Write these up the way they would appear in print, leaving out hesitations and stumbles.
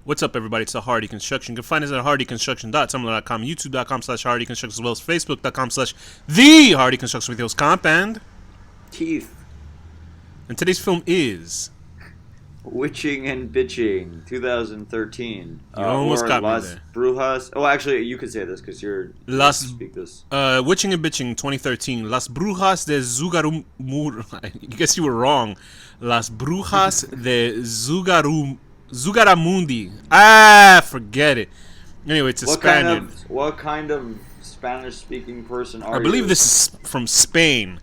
What's up, everybody? It's the Hardy Construction. You can find us at hardyconstruction.tumblr.com, youtube.com/hardyconstruction, as well as facebook.com/the Hardy Construction with your host Comp and Teeth. And today's film is Witching and Bitching, 2013. You almost or got me Las there. Brujas. Oh, actually, you could say this because you speak this. Witching and Bitching 2013. Las Brujas de Zugarumur. I guess you were wrong. Las Brujas de Zugaramundi. Forget it. Anyway, it's a Spaniard. What kind of Spanish-speaking person are you? I believe this is from Spain.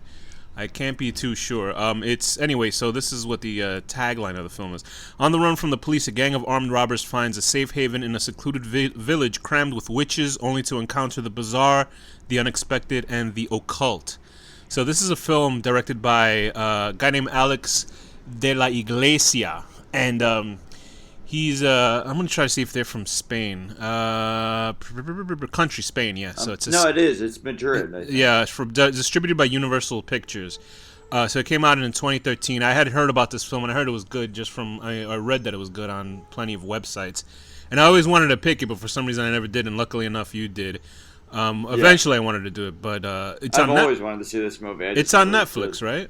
I can't be too sure. It's anyway. So this is what the tagline of the film is: On the run from the police, a gang of armed robbers finds a safe haven in a secluded village crammed with witches, only to encounter the bizarre, the unexpected, and the occult. So this is a film directed by a guy named Alex de la Iglesia, and he's I'm gonna try to see if they're from Spain. Country Spain, yeah. So it's no, it is. It's Madrid. I think. Yeah, it's distributed by Universal Pictures. So it came out in 2013. I had heard about this film and I heard it was good. Just from I read that it was good on plenty of websites, and I always wanted to pick it, but for some reason I never did. And luckily enough, you did. Eventually, I wanted to do it, but it's I've on. always wanted to see this movie. It's on Netflix, right?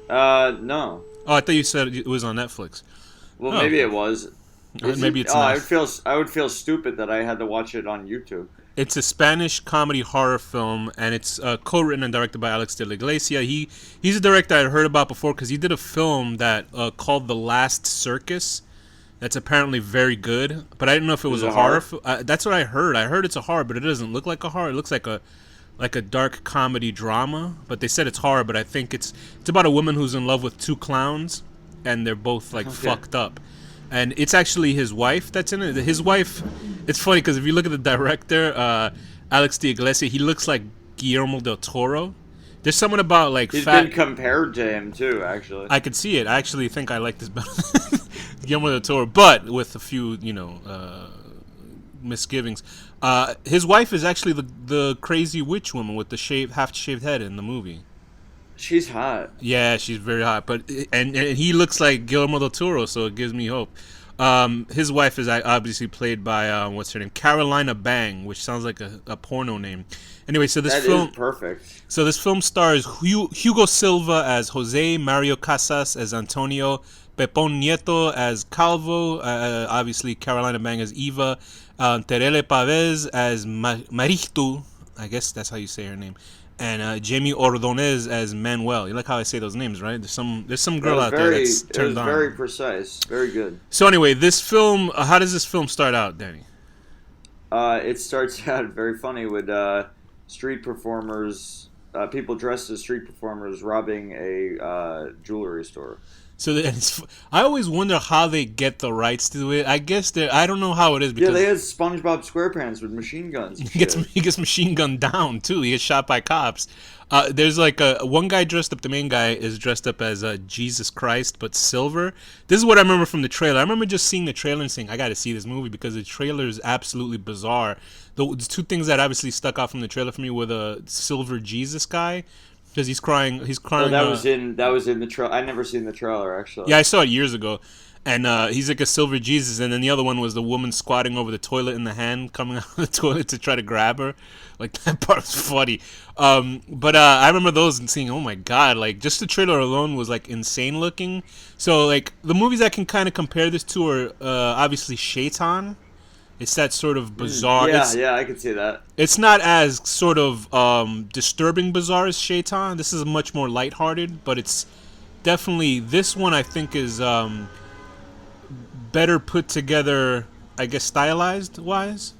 No. Oh, I thought you said it was on Netflix. Well, maybe it was. Maybe it's not. I would feel stupid that I had to watch it on YouTube. It's a Spanish comedy horror film, and it's co-written and directed by Alex de la Iglesia. He's a director I'd heard about before because he did a film that called The Last Circus. That's apparently very good, but I didn't know if it was a horror. That's what I heard. I heard it's a horror, but it doesn't look like a horror. It looks like a dark comedy drama. But they said it's horror. But I think it's about a woman who's in love with two clowns, and they're both fucked up. And it's actually his wife that's in it. His wife, it's funny because if you look at the director, Alex de Iglesia, he looks like Guillermo del Toro. There's someone about he's been compared to him too, actually. I could see it. I actually think I like this better than Guillermo del Toro, but with a few, misgivings. His wife is actually the crazy witch woman with the half-shaved head in the movie. She's hot. Yeah, she's very hot. But and he looks like Guillermo del Toro, so it gives me hope. His wife is obviously played by what's her name, Carolina Bang, which sounds like a porno name. Anyway, so this film is perfect. So this film stars Hugo Silva as Jose, Mario Casas as Antonio, Pepon Nieto as Calvo, obviously Carolina Bang as Eva, Terele Pavez as Marichtu, I guess that's how you say her name, and Jamie Ordonez as Manuel. You like how I say those names, right? There's some girl out there that's turned on. It was very precise, very good. So anyway, this film, how does this film start out, Danny? It starts out very funny with street performers, people dressed as street performers robbing a jewelry store. So I always wonder how they get the rights to it. I guess I don't know how it is. Because they had SpongeBob SquarePants with machine guns. He gets machine gunned down too. He gets shot by cops. There's one guy dressed up. The main guy is dressed up as Jesus Christ, but silver. This is what I remember from the trailer. I remember just seeing the trailer and saying, "I got to see this movie," because the trailer is absolutely bizarre. The two things that obviously stuck out from the trailer for me were the silver Jesus guy. Because he's crying. Oh, that was in the trailer. I never seen the trailer actually. Yeah, I saw it years ago, and he's like a silver Jesus, and then the other one was the woman squatting over the toilet in the hand coming out of the toilet to try to grab her. Like that part was funny. But I remember those and seeing, oh my god, like just the trailer alone was like insane looking. So like the movies I can kind of compare this to are obviously Shaitan. It's that sort of bizarre. Yeah, I can see that. It's not as sort of disturbing bizarre as Shaitan. This is much more lighthearted, but it's definitely, this one I think is better put together, I guess, stylized wise.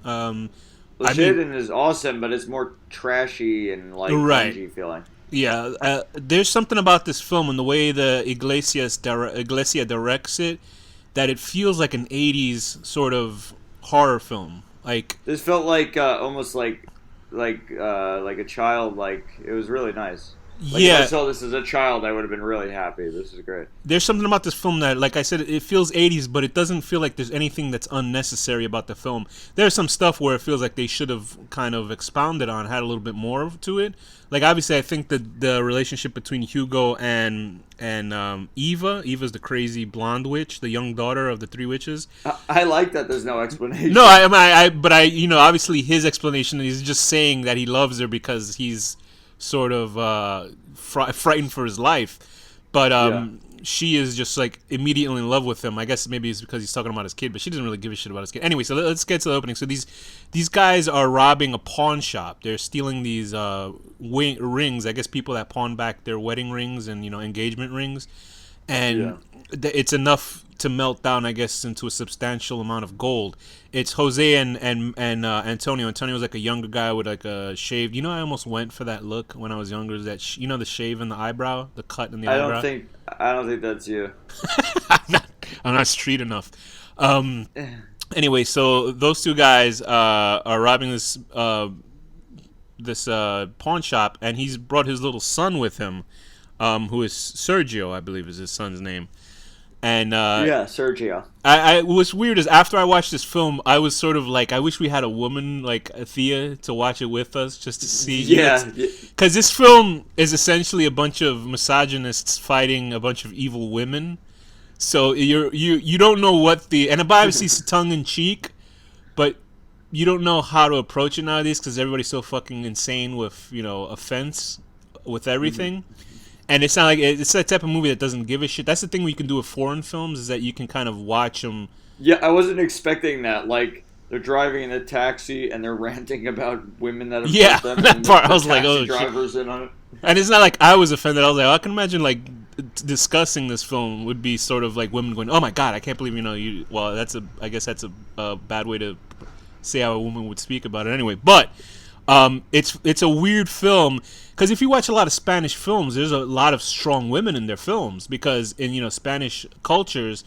Shaitan is awesome, but it's more trashy and like grungy feeling. Yeah, there's something about this film and the way the Iglesia directs it that it feels like an 80s sort of horror film. Like this felt like almost like a child. Like it was really nice. Like if I Yeah, saw this as a child, I would have been really happy. This is great. there's something about this film that, like I said, it feels 80s, but it doesn't feel like there's anything that's unnecessary about the film. There's some stuff where it feels like they should have kind of expounded on, had a little bit more to it. Like obviously, I think the relationship between Hugo and Eva's the crazy blonde witch, the young daughter of the three witches. I like that. There's no explanation. No, but obviously his explanation is just saying that he loves her because he's sort of frightened for his life. But Yeah. she is just like immediately in love with him. I guess maybe it's because he's talking about his kid, but she doesn't really give a shit about his kid. Anyway, so let's get to the opening. So these guys are robbing a pawn shop. They're stealing these rings. I guess people that pawn back their wedding rings and engagement rings, and Yeah. it's enough to melt down, I guess, into a substantial amount of gold. It's Jose and Antonio. Antonio's like a younger guy with like a shaved. I almost went for that look when I was younger. Is that the shave in the eyebrow, the cut in the eyebrow? I don't think that's you. I'm not street enough. Anyway, so those two guys are robbing this pawn shop, and he's brought his little son with him, who is Sergio, I believe is his son's name. And Yeah, Sergio. what's weird is after I watched this film, I was sort of like, I wish we had a woman like Thea to watch it with us just to see. Yeah. Because this film is essentially a bunch of misogynists fighting a bunch of evil women. So you don't know what and obviously it's tongue in cheek, but you don't know how to approach it nowadays because everybody's so fucking insane with offense with everything. And it's not like it's that type of movie that doesn't give a shit. That's the thing you can do with foreign films is that you can kind of watch them. Yeah, I wasn't expecting that. Like they're driving in a taxi and they're ranting about women that have hurt them. That And part I the was like, taxi oh shit. drivers in on it. And it's not like I was offended. I was like, I can imagine like discussing this film would be sort of like women going, "Oh my god, I can't believe you." Well, I guess that's a bad way to say how a woman would speak about it. Anyway, but it's a weird film because if you watch a lot of Spanish films, there's a lot of strong women in their films because in Spanish cultures,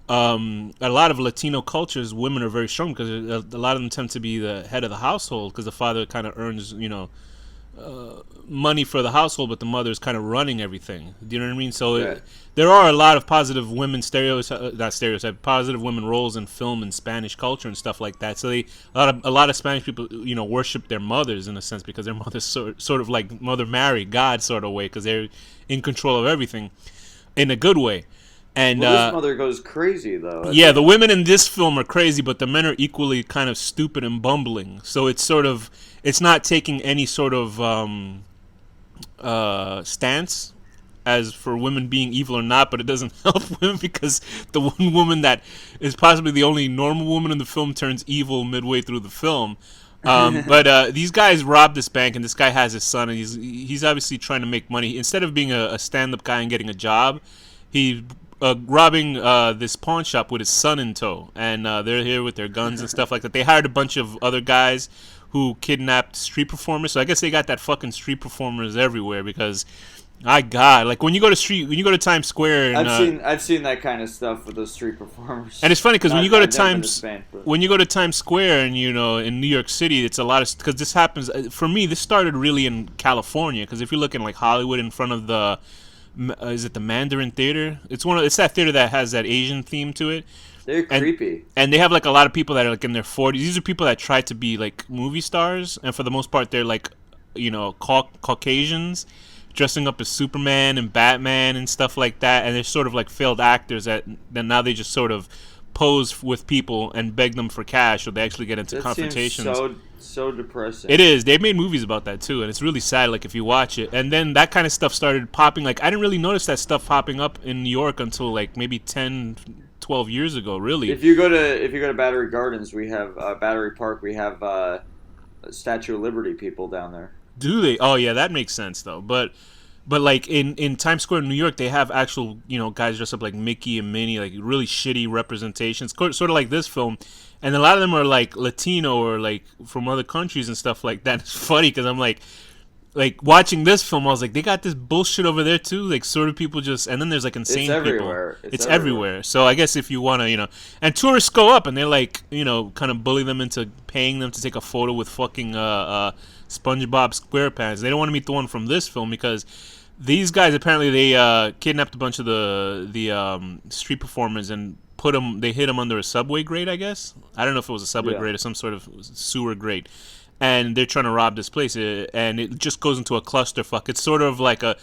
a lot of Latino cultures, women are very strong because a lot of them tend to be the head of the household because the father kind of earns money for the household, but the mother's kind of running everything. Do you know what I mean? So Yeah. there are a lot of positive women positive women roles in film and Spanish culture and stuff like that. So a lot of Spanish people worship their mothers in a sense because their mothers sort of like Mother Mary, God sort of way because they're in control of everything in a good way. And Well, this mother goes crazy though. yeah, the women in this film are crazy, but the men are equally kind of stupid and bumbling. So it's not taking any sort of stance as for women being evil or not, but it doesn't help women because the one woman that is possibly the only normal woman in the film turns evil midway through the film. But these guys robbed this bank, and this guy has his son, and he's obviously trying to make money. Instead of being a stand-up guy and getting a job, he's robbing this pawn shop with his son in tow, and they're here with their guns and stuff like that. They hired a bunch of other guys who kidnapped street performers, so I guess they got that fucking street performers everywhere because, my God, like when you go to Times Square, and, I've seen that kind of stuff with those street performers. and it's funny because when you go to I've never been Times Spain, but- when you go to Times Square and in New York City, it's a lot of because this happens for me. This started really in California because if you look in like Hollywood in front of the is it the Mandarin Theater? It's that theater that has that Asian theme to it. They're creepy. And they have like a lot of people that are like in their 40s. These are people that try to be like movie stars, and for the most part, they're like, Caucasians, dressing up as Superman and Batman and stuff like that. And they're sort of like failed actors that now they just sort of pose with people and beg them for cash, or they actually get into That confrontations. seems so depressing. It is. They've made movies about that too, and it's really sad. Like if you watch it, and then that kind of stuff started popping. Like I didn't really notice that stuff popping up in New York until like maybe 10, 12 years ago. Really. If you go to Battery Gardens, we have Battery Park. We have Statue of Liberty people down there. Do they? Oh yeah, that makes sense though. But like in Times Square in New York, they have actual guys dressed up like Mickey and Minnie, like really shitty representations, sort of like this film. And a lot of them are like Latino or like from other countries and stuff like that. It's funny because I'm like watching this film, I was like, they got this bullshit over there too. Like sort of people just, and then there's like insane It's people. everywhere. It's everywhere. So I guess if you want to, and tourists go up and they're like, kind of bully them into paying them to take a photo with fucking SpongeBob SquarePants. They don't want to meet the one from this film because These guys apparently they kidnapped a bunch of the street performers and put them. They hid them under a subway grate, I guess. I don't know if it was a subway Yeah. grate or some sort of sewer grate, and they're trying to rob this place, and it just goes into a clusterfuck. It's sort of like a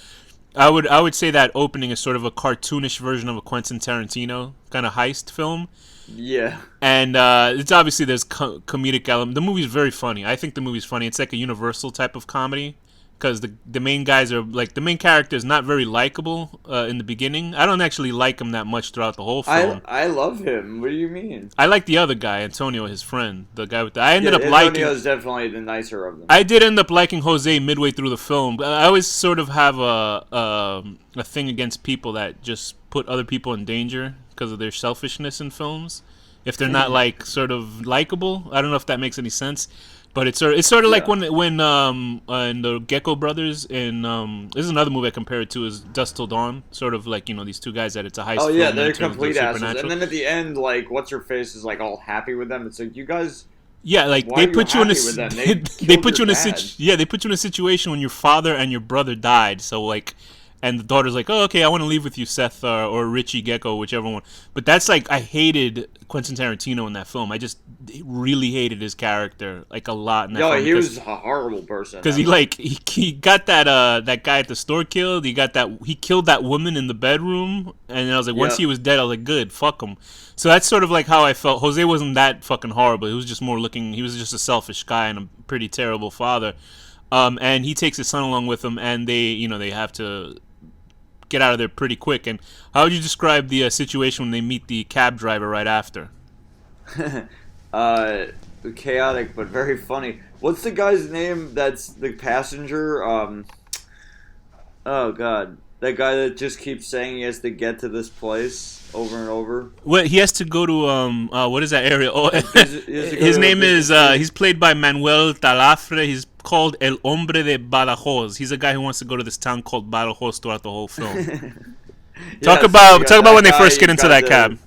I would say that opening is sort of a cartoonish version of a Quentin Tarantino kind of heist film, Yeah. and it's obviously there's comedic element. The movie's very funny. I think the movie's funny. It's like a Universal type of comedy because the main guys are like the main character is not very likable in the beginning. I don't actually like him that much throughout the whole film. I love him. What do you mean? I like the other guy, Antonio, his friend, the guy with the. I ended Yeah, up liking. Antonio's definitely the nicer of them. I did end up liking Jose midway through the film. I always sort of have a thing against people that just put other people in danger because of their selfishness in films. If they're not like sort of likable, I don't know if that makes any sense. But it's sort of like Yeah. when in the Gecko Brothers in this is another movie I compare it to is Dust Till Dawn. Sort of like these two guys that it's a heist Oh film yeah, and they're it turns into complete asses. And supernatural. then at the end, like, what's her face is like all happy with them. It's like, you guys, Yeah, like why they are you put you in a happy with them? they, They they killed put you your in a dad. yeah, they put you in a situation when your father and your brother died. So like, and the daughter's like, oh, okay, I want to leave with you, Seth, or Richie Gecko, whichever one. But that's like, I hated Quentin Tarantino in that film. I just really hated his character like a lot in that Yo, film he was a horrible person. because I he mean, like he got that guy at the store killed. He killed that woman in the bedroom, and I was like, once yeah. he was dead, I was like, good, fuck him. So that's sort of like how I felt. Jose wasn't that fucking horrible. He was just more looking. He was just a selfish guy and a pretty terrible father. And he takes his son along with him, and they have to get out of there pretty quick. And how would you describe the situation when they meet the cab driver right after? uh, chaotic but very funny. What's the guy's name? That's the passenger. Oh god, that guy that just keeps saying he has to get to this place over and over. Well, he has to go to what is that area? Oh, He has to go his to a name big is city. he's played by Manuel Talafre. He's called El Hombre de Badajoz. He's a guy who wants to go to this town called Badajoz throughout the whole film. Yeah, so Talk you got about when they that first guy, get you into got that the- cab.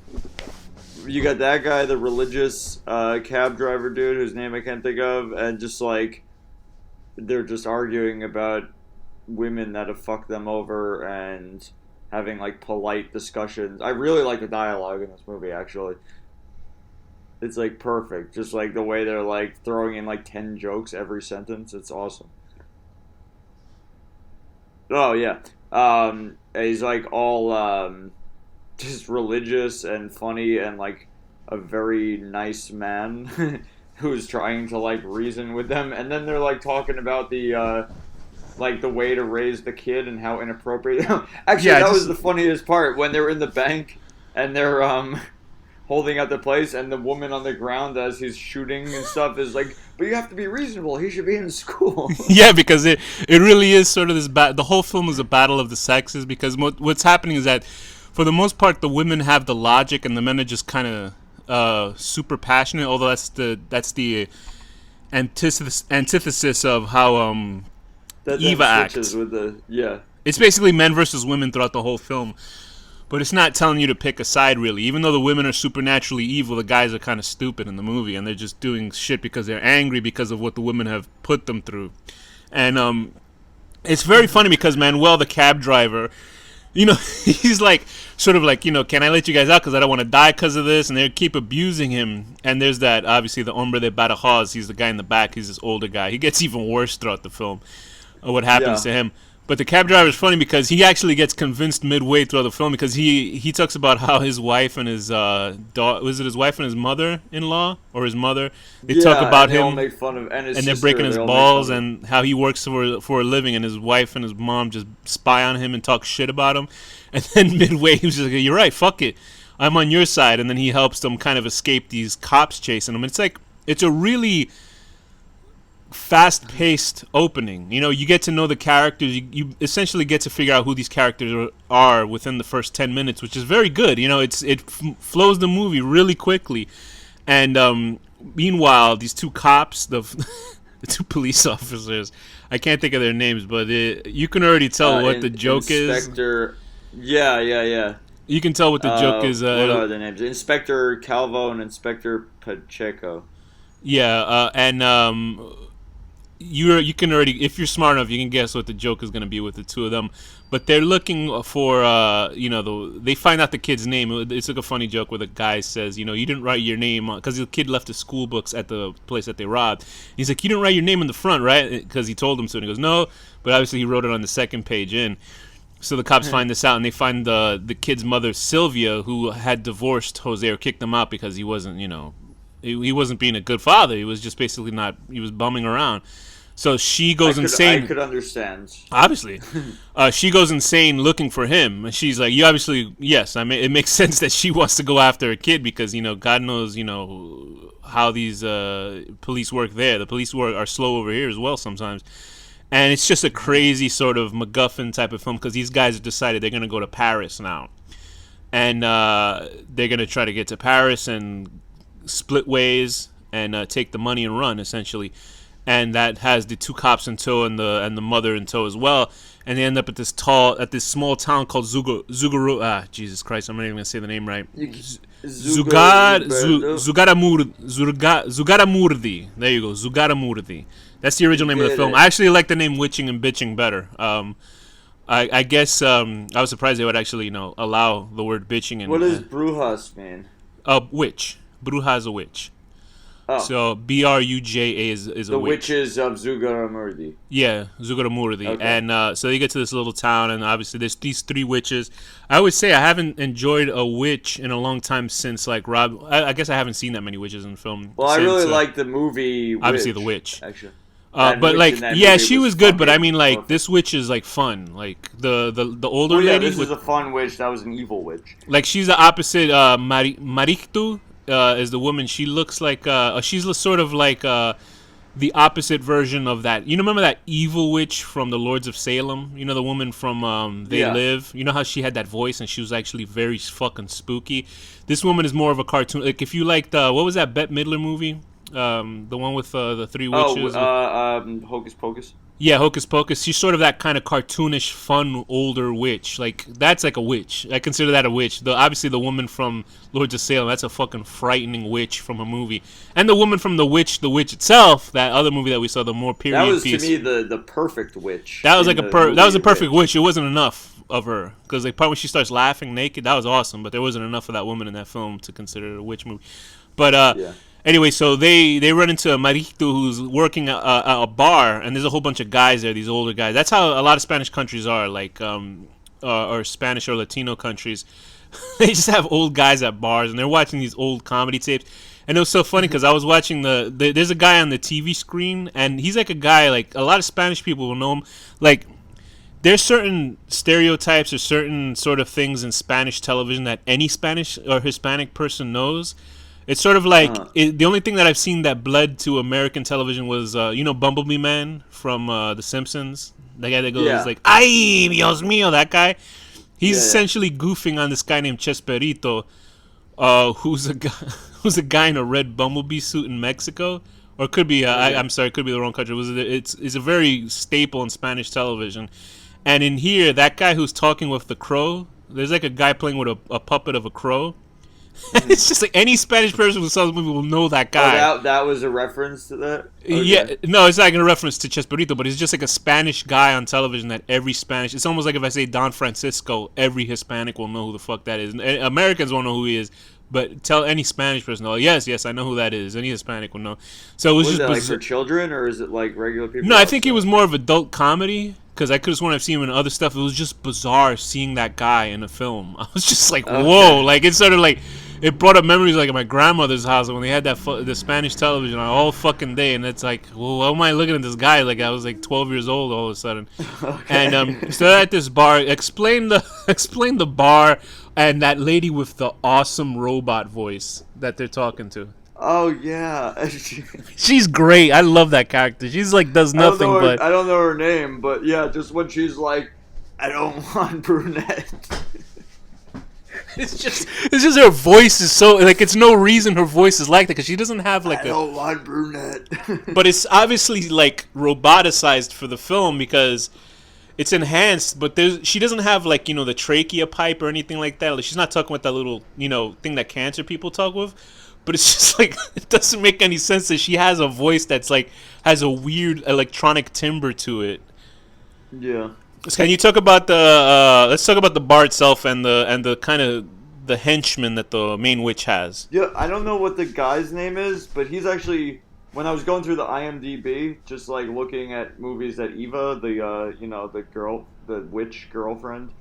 You got that guy, the religious cab driver dude, whose name I can't think of, and just like they're just arguing about women that have fucked them over and having like polite discussions. I really like the dialogue in this movie. Actually, it's like perfect. Just like the way they're like throwing in like 10 jokes every sentence. It's awesome. Oh yeah. He's like all just religious and funny and like a very nice man who's trying to like reason with them, and then they're like talking about the like the way to raise the kid and how inappropriate. Actually, Yeah, that just- was the funniest part when they were in the bank and they're holding out the place, and the woman on the ground as he's shooting and stuff is like, "But you have to be reasonable. He should be in school." Yeah, because it really is sort of this the whole film is a battle of the sexes because what's happening is that for the most part the women have the logic and the men are just kind of super passionate. Although that's the antithesis of how That Eva then acts. switches with the yeah. It's basically men versus women throughout the whole film. But it's not telling you to pick a side, really. Even though the women are supernaturally evil, the guys are kind of stupid in the movie, and they're just doing shit because they're angry because of what the women have put them through. And it's very funny because Manuel, the cab driver, he's like, sort of like, can I let you guys out because I don't want to die because of this? And they keep abusing him. And there's that, obviously, the Hombre de Badajoz. He's the guy in the back. He's this older guy. He gets even worse throughout the film, what happens Yeah. to him. But the cab driver is funny because he actually gets convinced midway throughout the film because he talks about how his wife and his was it his wife and his mother-in-law or his mother, they talk about and they all him make fun of and his and they're sister, breaking his they all make balls fun of- and how he works for a living, and his wife and his mom just spy on him and talk shit about him. And then midway he was just like, you're right, fuck it, I'm on your side. And then he helps them kind of escape these cops chasing them. It's a really fast-paced opening. You get to know the characters. You essentially get to figure out who these characters are within the first 10 minutes, which is very good. It flows the movie really quickly. And meanwhile, these two cops, the two police officers, I can't think of their names, but you can already tell what the joke is. Inspector, yeah. You can tell what the joke is. What are their names? Inspector Calvo and Inspector Pacheco. Yeah, and you can already, if you're smart enough, you can guess what the joke is going to be with the two of them. But they're looking for they find out the kid's name. It's like a funny joke where the guy says, you didn't write your name because the kid left his school books at the place that they robbed. He's like, you didn't write your name in the front, right? Because he told him so. And he goes, no, but obviously he wrote it on the second page in. So the cops find this out, and they find the kid's mother, Sylvia, who had divorced Jose or kicked him out because he wasn't, he wasn't being a good father. He was just basically not. He was bumming around. So she goes insane. I could understand. Obviously, she goes insane looking for him. And she's like, "You obviously, yes. I mean, it makes sense that she wants to go after a kid because God knows, how these police work there. The police are slow over here as well sometimes." And it's just a crazy sort of MacGuffin type of film because these guys have decided they're going to go to Paris now. And they're going to try to get to Paris and split ways and take the money and run, essentially. And that has the two cops in tow and the mother in tow as well. And they end up at this small town called Zugaru. Jesus Christ, I'm not even going to say the name right. Zugaramurdi. There you go, Zugaramurdi. That's the original name of the film. I actually like the name Witching and Bitching better. I guess I was surprised they would actually, allow the word bitching. And what does Brujas mean? Witch. Bruja is a witch. Oh. So Bruja is a witch. The witches of Zugaramurdi. Yeah, Zugaramurdi. Okay. And so they get to this little town, and obviously there's these three witches. I would say I haven't enjoyed a witch in a long time since, like, Rob. I guess I haven't seen that many witches in film. Well, I really like the movie Witch, obviously, The Witch. Actually. But like, yeah, she was good. But I mean, like, perfect. This witch is like fun. Like the older lady. This is a fun witch. That was an evil witch. Like, she's the opposite. Marictu is the woman. She looks like she's sort of like the opposite version of that. Remember that evil witch from the Lords of Salem? The woman from They Live. You know how she had that voice and she was actually very fucking spooky. This woman is more of a cartoon. Like, if you liked what was that Bette Midler movie? The one with the three witches. Hocus Pocus. Yeah, Hocus Pocus. She's sort of that kind of cartoonish, fun, older witch. Like, that's like a witch. I consider that a witch. Obviously, the woman from Lords of Salem, that's a fucking frightening witch from a movie. And the woman from The Witch itself, that other movie that we saw, the more period piece. That was, to me, the perfect witch. That was like that was a perfect witch. It wasn't enough of her. Because, like, part when she starts laughing naked, that was awesome. But there wasn't enough of that woman in that film to consider it a witch movie. But, yeah. Anyway, so they run into Marito, who's working at a bar, and there's a whole bunch of guys there, these older guys. That's how a lot of Spanish countries are, like, or Spanish or Latino countries. They just have old guys at bars, and they're watching these old comedy tapes. And it was so funny because I was watching there's a guy on the TV screen, and he's like a guy, like, a lot of Spanish people will know him. Like, there's certain stereotypes or certain sort of things in Spanish television that any Spanish or Hispanic person knows. It's sort of like the only thing that I've seen that bled to American television was Bumblebee Man from The Simpsons. The guy that goes like "Ay, Dios mío," that guy. He's essentially goofing on this guy named Chesperito, who's a guy in a red bumblebee suit in Mexico, or it could be I'm sorry, it could be the wrong country. It's a very staple in Spanish television, and in here that guy who's talking with the crow. There's like a guy playing with a puppet of a crow. It's just like any Spanish person who saw the movie will know that guy. Oh, that was a reference to that? Okay. Yeah, no, it's not like a reference to Chesperito, but it's just like a Spanish guy on television that every Spanish... It's almost like if I say Don Francisco, every Hispanic will know who the fuck that is. Americans won't know who he is, but tell any Spanish person, oh, yes, I know who that is. Any Hispanic will know. So it was just... Is it like for children, or is it like regular people? No, I think it was more of adult comedy. Because I could have sworn I've seen him in other stuff. It was just bizarre seeing that guy in a film. I was just like, whoa. Like, it's sort of like... It brought up memories like at my grandmother's house when they had the Spanish television on all fucking day. And it's like, well, why am I looking at this guy? Like, I was like 12 years old all of a sudden. Okay. And so at this bar, explain the bar and that lady with the awesome robot voice that they're talking to. Oh, yeah. She's great. I love that character. She's like, does nothing but... I don't know her name, but yeah, just when she's like, I don't want brunette. It's just her voice is so, like, it's no reason her voice is like that, because she doesn't have like I don't want brunette. But it's obviously like roboticized for the film, because it's enhanced, but she doesn't have like the trachea pipe or anything like that. Like, she's not talking with that little thing that cancer people talk with. But it's just like it doesn't make any sense that she has a voice that's like has a weird electronic timbre to it. Yeah. Can you talk about the let's talk about the bar itself and the kind of the henchman that the main witch has. Yeah, I don't know what the guy's name is, but he's actually, when I was going through the IMDb, just like looking at movies that Eva, the witch girlfriend,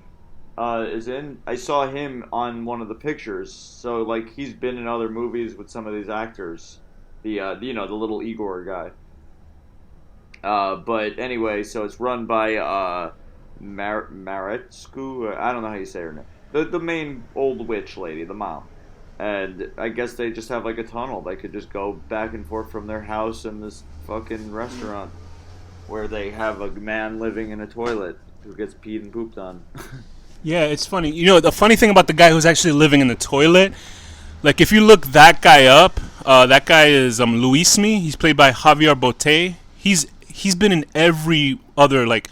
is in, I saw him on one of the pictures. So like he's been in other movies with some of these actors. The the little Igor guy. But anyway, so it's run by Maretsku. I don't know how you say her name. The main old witch lady, the mom. And I guess they just have like a tunnel. They could just go back and forth from their house and this fucking restaurant where they have a man living in a toilet who gets peed and pooped on. Yeah, it's funny. The funny thing about the guy who's actually living in the toilet, like if you look that guy up, that guy is Luismi. He's played by Javier Botet. He's been in every other like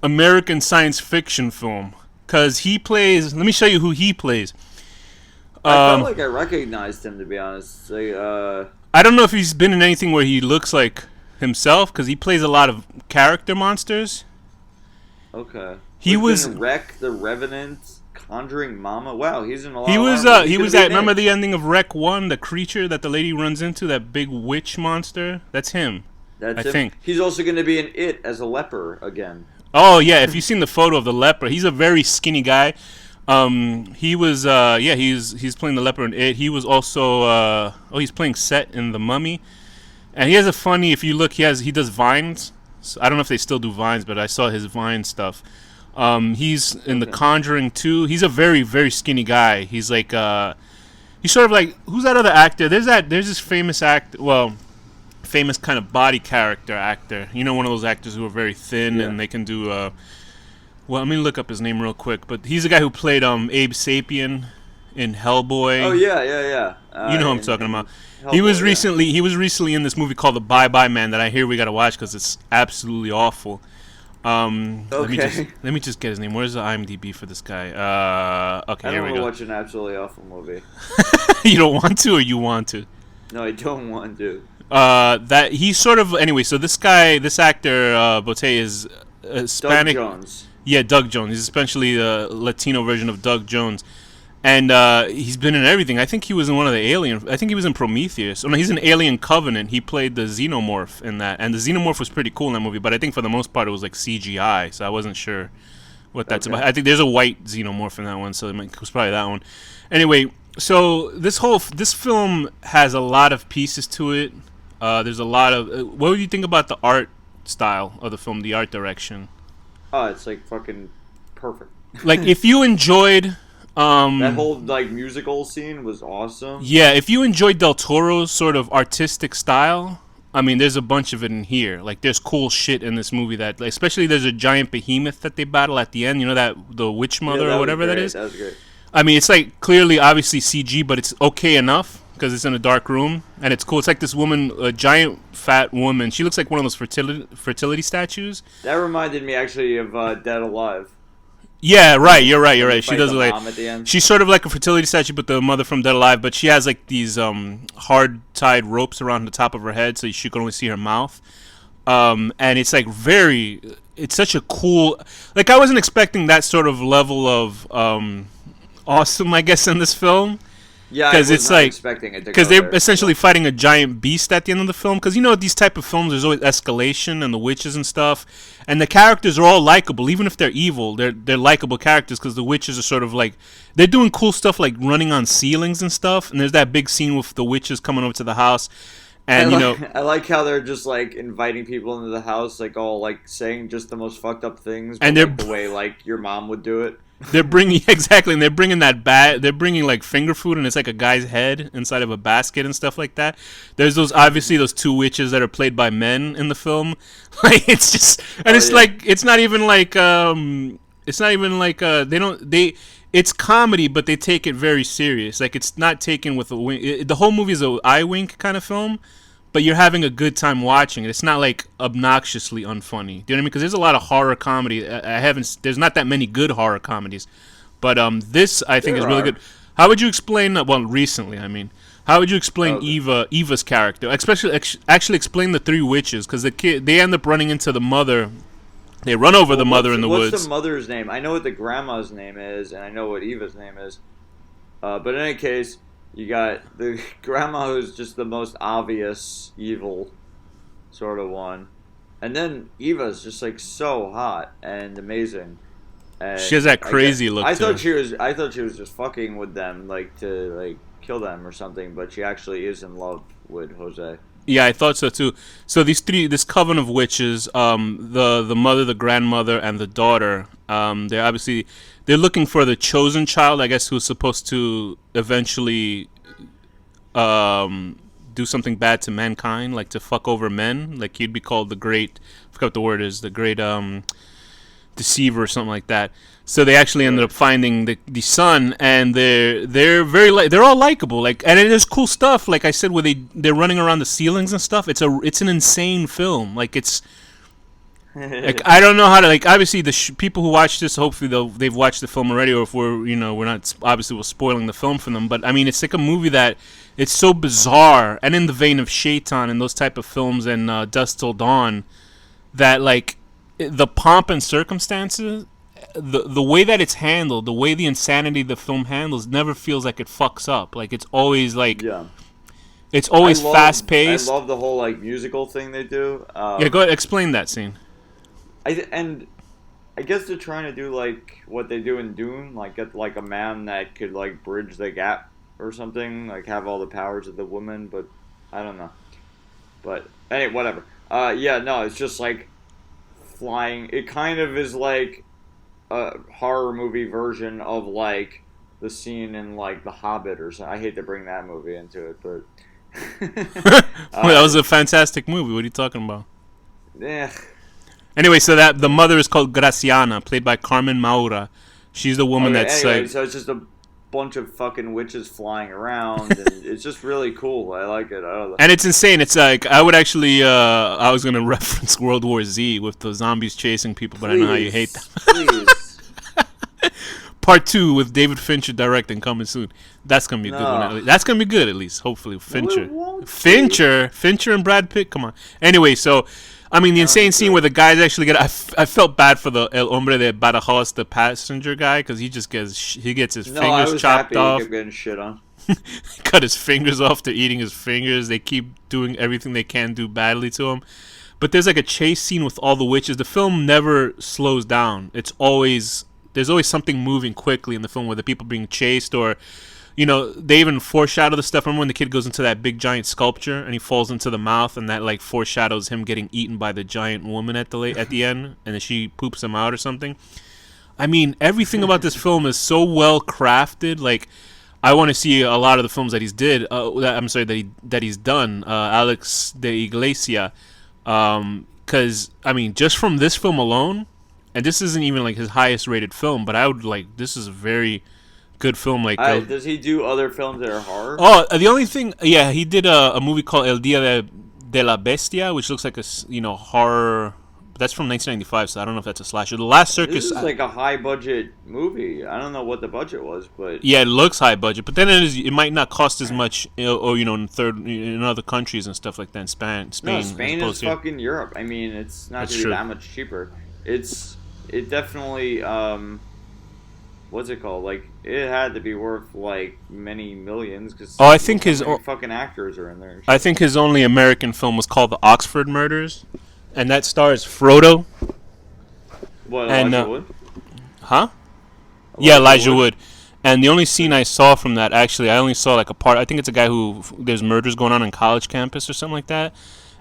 American science fiction film because he plays. Let me show you who he plays. I felt like I recognized him, to be honest. I don't know if he's been in anything where he looks like himself because he plays a lot of character monsters. Okay. He was in Wreck, The Revenant, Conjuring Mama. Wow, he's in a lot. He of was movies. he was at remember the ending of Wreck 1, the creature that the lady runs into, that big witch monster? That's him. I think. He's also going to be in It as a leper again. Oh yeah, if you've seen the photo of the leper, he's a very skinny guy. He was he's playing the leper in It. He was also he's playing Set in The Mummy. And he has a funny, if you look, he does Vines. So I don't know if they still do Vines, but I saw his Vine stuff. He's in The Conjuring 2. He's a very, very skinny guy. He's like he's sort of like, who's that other actor? There's this famous famous kind of body character actor. One of those actors who are very thin and they can do let me look up his name real quick. But he's the guy who played Abe Sapien in Hellboy. Oh yeah. You know who I'm talking about. Hellboy, he was recently in this movie called The Bye Bye Man that I hear we gotta watch because it's absolutely awful. Let me just get his name. Where's the IMDb for this guy? Okay, here we go. I don't want to watch an absolutely awful movie. You don't want to, or you want to? No, I don't want to. That he's sort of anyway. So this actor Botet is Hispanic. Doug Jones. Yeah, Doug Jones. He's essentially the Latino version of Doug Jones, and he's been in everything. I think he was in one of the Alien. I think he was in Prometheus. Oh no, he's in Alien Covenant. He played the Xenomorph in that, and the Xenomorph was pretty cool in that movie. But I think for the most part it was like CGI, so I wasn't sure what that's about. I think there's a white Xenomorph in that one, so it was probably that one. Anyway, so this film has a lot of pieces to it. There's a lot of. What do you think about the art style of the film, the art direction? Oh, it's like fucking perfect. Like if you enjoyed that whole like musical scene was awesome. Yeah, if you enjoyed Del Toro's sort of artistic style, I mean, there's a bunch of it in here. Like there's cool shit in this movie that, like, especially there's a giant behemoth that they battle at the end. You know that the witch mother or whatever that is. That was great. I mean, it's like clearly, obviously CG, but it's okay enough because it's in a dark room and it's cool. It's like this woman, a giant fat woman. She looks like one of those fertility statues. That reminded me actually of Dead Alive. Yeah, right. You're right. She does the like mom at the end. She's sort of like a fertility statue, but the mother from Dead Alive. But she has like these hard tied ropes around the top of her head, so she can only see her mouth. And it's like it's such a cool. Like I wasn't expecting that sort of level of awesome, I guess, in this film. Yeah, I was not expecting it because they're essentially fighting a giant beast at the end of the film. Because these type of films, there's always escalation and the witches and stuff, and the characters are all likable, even if they're evil. They're likable characters because the witches are sort of like they're doing cool stuff like running on ceilings and stuff. And there's that big scene with the witches coming over to the house, and I like how they're just like inviting people into the house, like all like saying just the most fucked up things, but, and they're like, the way like your mom would do it. They're bringing exactly, and they're bringing they're bringing like finger food, and it's like a guy's head inside of a basket and stuff like that. There's obviously those two witches that are played by men in the film. Like it's just, and it's not even like it's comedy, but they take it very serious. Like it's not taken with a wink. The whole movie is a eye wink kind of film, but you're having a good time watching it. It's not like obnoxiously unfunny. Do you know what I mean? Because there's a lot of horror comedy. I haven't. There's not that many good horror comedies, but this I think is really good. How would you explain? Well, recently, I mean, how would you explain Eva's character? Especially, actually explain the three witches, because they end up running into the mother. They run over the mother in the woods. What's the mother's name? I know what the grandma's name is, and I know what Eva's name is. But in any case, you got the grandma who's just the most obvious evil sort of one. And then Eva's just like so hot and amazing. And she has that crazy look. I thought she was just fucking with them, like to like kill them or something, but she actually is in love with Jose. Yeah, I thought so too. So this coven of witches, the mother, the grandmother, and the daughter, they're looking for the chosen child, I guess, who's supposed to eventually do something bad to mankind, like to fuck over men. Like he'd be called the great, I forgot what the word is, the great deceiver or something like that. So they actually ended up finding the son, and they're all likable. Like, and it is cool stuff. Like I said, where they're running around the ceilings and stuff. It's an insane film. Like it's. Like, I don't know how to, like, obviously the people who watch this, hopefully they've watched the film already, or if we're not, obviously we're spoiling the film for them, but I mean it's like a movie that it's so bizarre and in the vein of Shaitan and those type of films and Dusk Till Dawn, that like the pomp and circumstances, the way that it's handled, the way the insanity the film handles never feels like it fucks up. Like it's always like it's always fast paced. I love the whole like musical thing they do. Yeah, go ahead, explain that scene. And I guess they're trying to do like what they do in Dune, like get like a man that could like bridge the gap or something, like have all the powers of the woman, but I don't know. But anyway, whatever. It's just like flying. It kind of is like a horror movie version of like the scene in like The Hobbit or something. I hate to bring that movie into it, but well, that was a fantastic movie. What are you talking about? Yeah. Anyway, so that the mother is called Graciana, played by Carmen Maura. She's the woman that's anyway, like. So it's just a bunch of fucking witches flying around, and it's just really cool. I like it. I don't know. And it's insane. It's like I would actually. I was gonna reference World War Z with the zombies chasing people, but I know how you hate them. Please. Part 2 with David Fincher directing coming soon. That's gonna be a good one. At least. That's gonna be good at least. Hopefully, Fincher. Fincher and Brad Pitt. Come on. Anyway, so. I mean, the insane scene where the guys actually get. I felt bad for the El Hombre de Badajoz, the passenger guy, because he just gets his fingers chopped off. He kept getting shit on. Cut his fingers off. They're eating his fingers. They keep doing everything they can do badly to him. But there's like a chase scene with all the witches. The film never slows down. There's always something moving quickly in the film, where the people being chased or. You know, they even foreshadow the stuff. Remember when the kid goes into that big giant sculpture and he falls into the mouth, and that like foreshadows him getting eaten by the giant woman at the end, and then she poops him out or something. I mean, everything about this film is so well crafted. Like, I want to see a lot of the films that that he's done. Alex de Iglesia, because I mean, just from this film alone, and this isn't even like his highest rated film, but I would like this is a very good film. Like, does he do other films that are horror? Oh, the only thing, he did a movie called El Día de la Bestia, which looks like a horror. That's from 1995, so I don't know if that's a slasher. The Last Circus. This is like a high budget movie. I don't know what the budget was, but yeah, it looks high budget, but then it might not cost as much, or in other countries and stuff like that. In Spain. No, Spain is fucking Europe. I mean, it's not going to be that much cheaper. It definitely. What's it called? Like, it had to be worth like many millions because I think his fucking actors are in there. I think his only American film was called The Oxford Murders, and that stars Frodo. What, Elijah Wood? Huh? Elijah Wood. And the only scene I saw from that, actually, I only saw like a part. I think it's a guy there's murders going on college campus or something like that.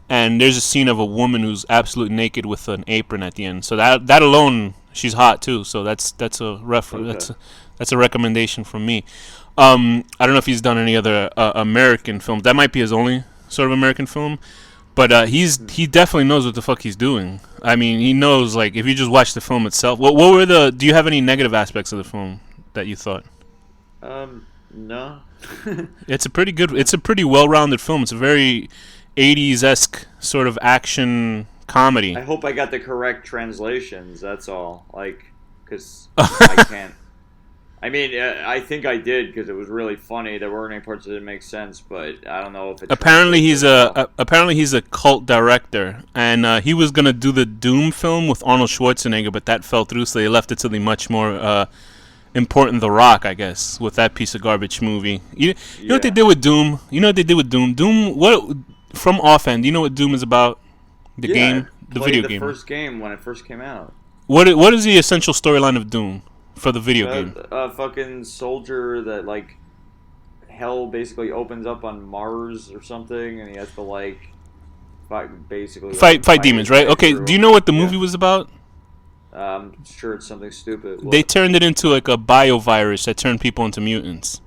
And there's a scene of a woman who's absolutely naked with an apron at the end. So that alone, she's hot too. So that's a reference. Okay. That's a recommendation from me. I don't know if he's done any other American films. That might be his only sort of American film. But he definitely knows what the fuck he's doing. I mean, he knows, like, if you just watch the film itself. What were do you have any negative aspects of the film that you thought? No. It's a pretty well-rounded film. It's a very '80s esque sort of action I comedy. hope I got the correct translations. That's all. Like, because I can't. I mean, I think I did because it was really funny. There weren't any parts that didn't make sense, but I don't know if it Apparently translates he's as well. apparently he's a cult director, and he was gonna do the Doom film with Arnold Schwarzenegger, but that fell through, so they left it to the much more important The Rock, I guess, with that piece of garbage movie. You know what they Yeah. did with Doom? You know what they did with Doom? Doom, what from offhand? Do you know what Doom is about? The Yeah, I game, the played video the game. first game when it first came out. What is the essential storyline of Doom for the video game? A fucking soldier that like hell basically opens up on Mars or something, and he has to like basically like Fight fight demons, his right? way Okay. Do you through. know what the Yeah, movie was about? I'm sure it's something stupid. They What? turned it into like a biovirus that turned people into mutants.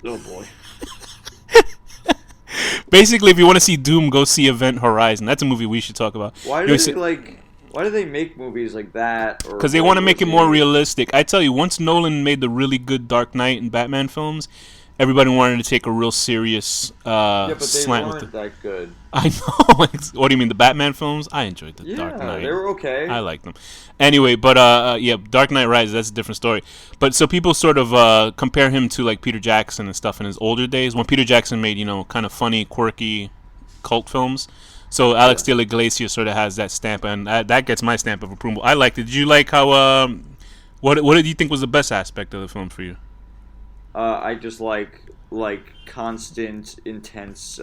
Oh boy. Basically, if you want to see Doom, go see Event Horizon. That's a movie we should talk about. Why do they like? Why do they make movies like that? Or Because they want to make it more realistic. I tell you, once Nolan made the really good Dark Knight and Batman films, everybody wanted to take a real serious Yeah, but they slant with weren't it. that good. I know. What do you mean, the Batman films? I enjoyed the Dark Yeah, Knight. they were okay. I like them. Anyway, but yeah, Dark Knight Rises, that's a different story. But so people sort of compare him to like Peter Jackson and stuff in his older days when Peter Jackson made, kind of funny, quirky cult films. So Alex Yeah. de la Iglesia sort of has that stamp, and that gets my stamp of approval. I liked it. Did you like how? What did you think was the best aspect of the film for you? I just like constant, intense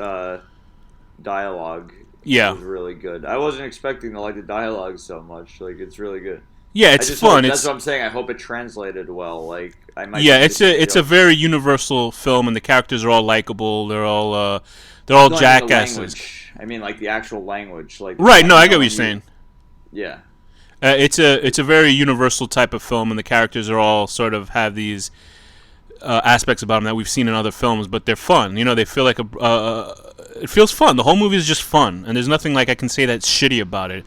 dialogue. Yeah, Was really good. I wasn't expecting to like the dialogue so much. Like it's really good. yeah, I it's just hope fun. that's It's what I'm saying. I hope it translated well. Like I might yeah, be missing it's a jokes. very universal film, and the characters are all likable. They're all No, I mean the jackasses. language. I mean like the actual language. Like Right? No, I you get know what you're when you saying. yeah. It's a very universal type of film, and the characters are all sort of have these aspects about them that we've seen in other films, but they're fun. They feel like it feels fun. The whole movie is just fun, and there's nothing like I can say that's shitty about it.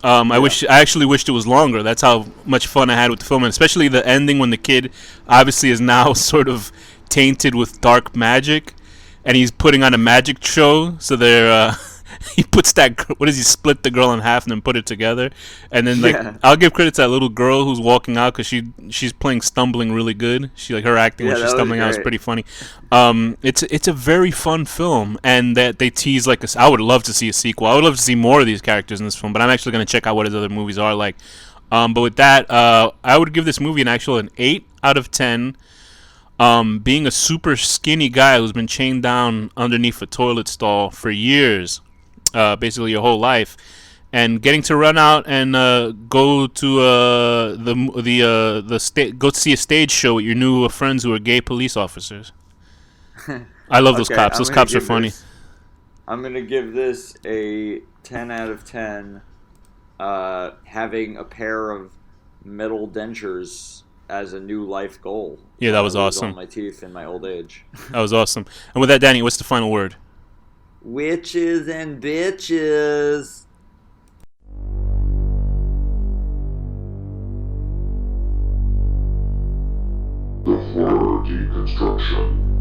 Yeah. I actually wished it was longer. That's how much fun I had with the film, and especially the ending when the kid obviously is now sort of tainted with dark magic, and he's putting on a magic show. So they're he puts what does he split the girl in half and then put it together, and then like Yeah. I'll give credit to that little girl who's walking out because she's playing stumbling really good. She like her acting when Yeah, she's that was stumbling out is great. pretty funny. It's a very fun film, and that they tease like I would love to see a sequel. I would love to see more of these characters in this film, but I'm actually gonna check out what his other movies are like. But with that, I would give this movie an 8 out of 10. Being a super skinny guy who's been chained down underneath a toilet stall for years, basically your whole life, and getting to run out and go to go to see a stage show with your new friends who are gay police officers. I love those Okay, cops. Those cops are funny. I'm gonna give this a 10 out of 10. Having a pair of metal dentures as a new life goal. Yeah, that was I lose all awesome. my teeth in my old age. That was awesome. And with that, Danny, what's the final word? Witches and bitches. The horror deconstruction.